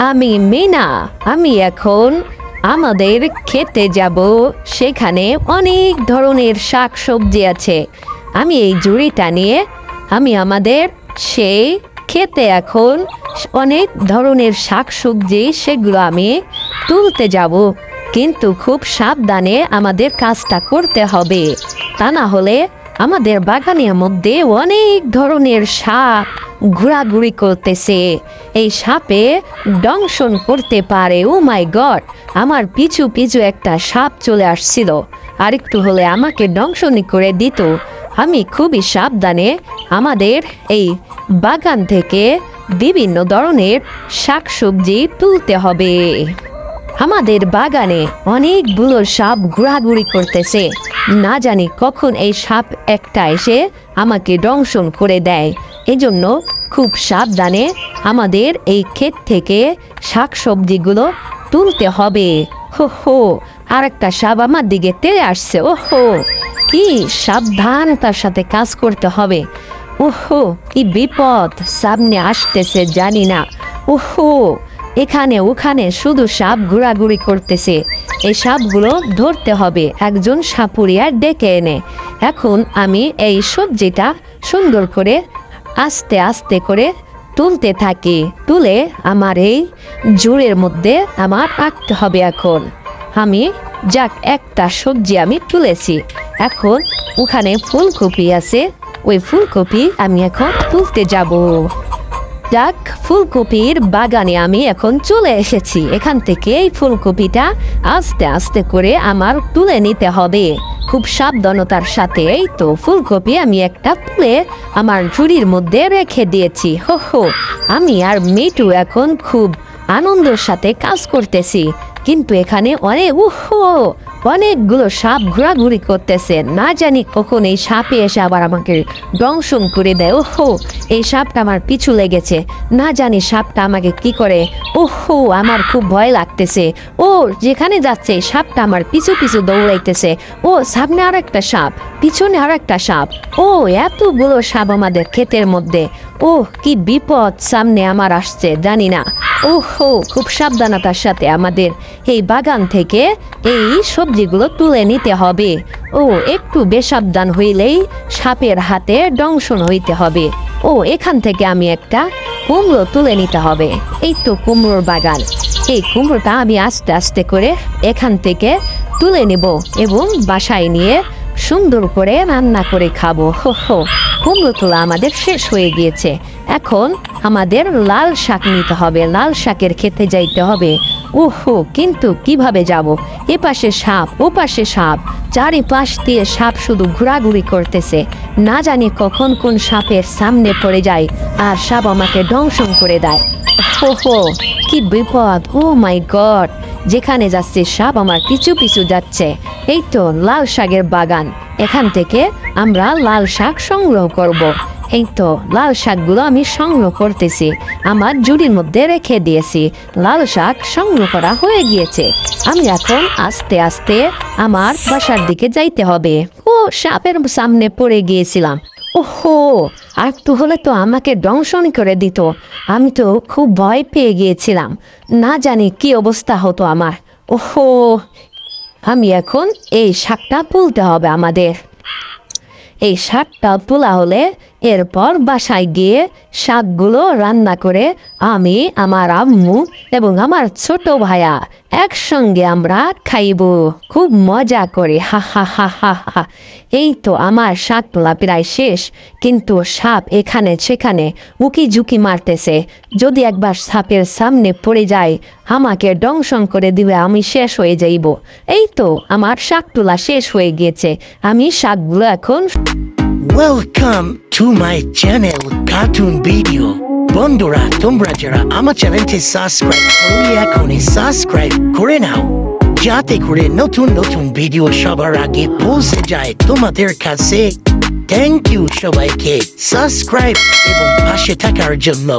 আমি মিনা। আমি এখন আমাদের খেতে যাব। সেখানে অনেক ধরনের শাকসবজি আছে। আমি এই ঝুড়িটা নিয়ে আমি আমাদের সেই খেতে এখন অনেক ধরনের শাকসবজি সেগুলো আমি তুলতে যাব। কিন্তু খুব সাবধানে আমাদের কাজটা করতে হবে, তা না হলে আমাদের বাগানের মধ্যে অনেক ধরনের সাপ ঘোরাঘুরি করতেছে। এই সাপে দংশন করতে পারে। ও মাই গড, আমার পিছু পিছু একটা সাপ চলে আসছিল, আরেকটু হলে আমাকে দংশনই করে দিত। আমি খুবই সাবধানে আমাদের এই বাগান থেকে বিভিন্ন ধরনের শাকসবজি তুলতে হবে। আমাদের বাগানে অনেকগুলো সাপ ঘোরাঘুরি করতেছে। না জানি কখন এই সাপ একটা এসে আমাকে দংশন করে দেয়। এজন্য খুব সাবধানে আমাদের এই ক্ষেত থেকে শাকসবজিগুলো তুলতে হবে। হো হো, আর একটা সাপ আমার দিকে তেড়ে আসছে। ওহো, কি সাবধানতার সাথে কাজ করতে হবে। ওহো, কি বিপদ সামনে আসতেছে জানি না। ওহো, এখানে ওখানে শুধু সাপ ঘোরাঘুরি করতেছে। এই সাপগুলো ধরতে হবে একজন সাপুরিয়া ডেকে এনে। এখন আমি এই সবজিটা সুন্দর করে আস্তে আস্তে করে তুলতে থাকি। তুলে আমার এই ঝুড়ির মধ্যে আমার রাখতে হবে। এখন আমি যাক একটা সবজি আমি তুলেছি। এখন ওখানে ফুলকপি আছে, ওই ফুলকপি আমি এখন তুলতে যাব। যাক, ফুলকপির বাগানে আমি এখন চলে এসেছি। এখান থেকে এই ফুলকপিটা আস্তে আস্তে করে আমার তুলে নিতে হবে খুব সাবধানতার সাথে। এই তো ফুলকপি আমি একটা তুলে আমার ঝুড়ির মধ্যে রেখে দিয়েছি। হো হো, আমি আর মিটু এখন খুব আনন্দের সাথে কাজ করতেছি। কিন্তু এখানে অনেকগুলো সাপ ঘোরাঘুরি করতেছে। না জানি কখন এই সাপে এসে আবার আমাকে দংশন করে দেয়। ওহো, এই সাপটা আমার পিছু লেগেছে। না জানি সাপটা আমাকে কি করে। ওহো, আমার খুব ভয় লাগতেছে। ও যেখানে যাচ্ছে সাপটা আমার পিছু পিছু দৌড়াইতেছে। ও সামনে আর একটা সাপ, পিছনে আর একটা সাপ। ও এতগুলো সাপ আমাদের ক্ষেতের মধ্যে। ও কি বিপদ সামনে আমার আসছে জানি না। ওহো, খুব সাবধানতার সাথে আমাদের এই বাগান থেকে এই সবজিগুলো তুলে নিতে হবে। ও একটু বেসাবধান হইলেই সাপের হাতে দংশন হইতে হবে। ও এখান থেকে আমি একটা কুমড়ো তুলে নিতে হবে। এই তো কুমড়োর বাগান। এই কুমড়োটা আমি আস্তে আস্তে করে এখান থেকে তুলে নেব এবং বাসায় নিয়ে সুন্দর করে রান্না করে খাবো। হো হো, কুমড়ো তোলা আমাদের শেষ হয়ে গিয়েছে। এখন আমাদের লাল শাক নিতে হবে। লাল শাকের খেতে যাইতে হবে। ওহো, কিন্তু কিভাবে যাব? এপাশে সাপ, ওপাশে সাপ, চারিপাশ দিয়ে সাপ শুধু ঘোরাঘুরি করতেছে। না জানি কখন কোন সাপের সামনে পড়ে যায় আর সাপ আমাকে দংশন করে দেয়। ওহো, কি বিপদ! ও মাই গড, যেখানে যাচ্ছে সাপ আমার পিছু পিছু যাচ্ছে। এই তো লাল শাকের বাগান, এখান থেকে আমরা লাল শাক সংগ্রহ করব। এই তো লাল শাকগুলো আমি সংগ্রহ করতেছি, আমার ঝুড়ির মধ্যে রেখে দিয়েছি। লাল শাক সংগ্রহ করা হয়ে গিয়েছে। আমি এখন আস্তে আস্তে আমার বাসার দিকে যাইতে হবে। ও সাপের সামনে পড়ে গিয়েছিলাম। ওহো, আর তো হলে তো আমাকে দংশন করে দিত। আমি তো খুব ভয় পেয়ে গিয়েছিলাম। না জানি কি অবস্থা হতো আমার। ওহো, আমি এখন এই শাকটা তুলতে হবে আমাদের। এই শাকটা তোলা হলে এরপর বাসায় গিয়ে শাকগুলো রান্না করে আমি, আমার আম্মু এবং আমার ছোট ভাইয়া একসঙ্গে আমরা খাইব খুব মজা করে। হা হা হা হা হা। এই তো আমার শাক তোলা প্রায় শেষ, কিন্তু সাপ এখানে সেখানে উকি ঝুঁকি মারতেছে। যদি একবার সাপের সামনে পড়ে যায় আমাকে দংশন করে দিবে, আমি শেষ হয়ে যাইব। এই তো আমার শাক তোলা শেষ হয়ে গিয়েছে। আমি শাকগুলো এখন welcome to my channel cartoon video. বন্ধুরা, তোমরা যারা আমার চ্যানেলটি সাবস্ক্রাইব করলে এখনই সাবস্ক্রাইব করে নাও, যাতে করে নতুন নতুন ভিডিও সবার আগে পৌঁছে যায় তোমাদের কাছে। থ্যাংক ইউ সবাইকে সাবস্ক্রাইব এবং পাশে থাকার জন্য।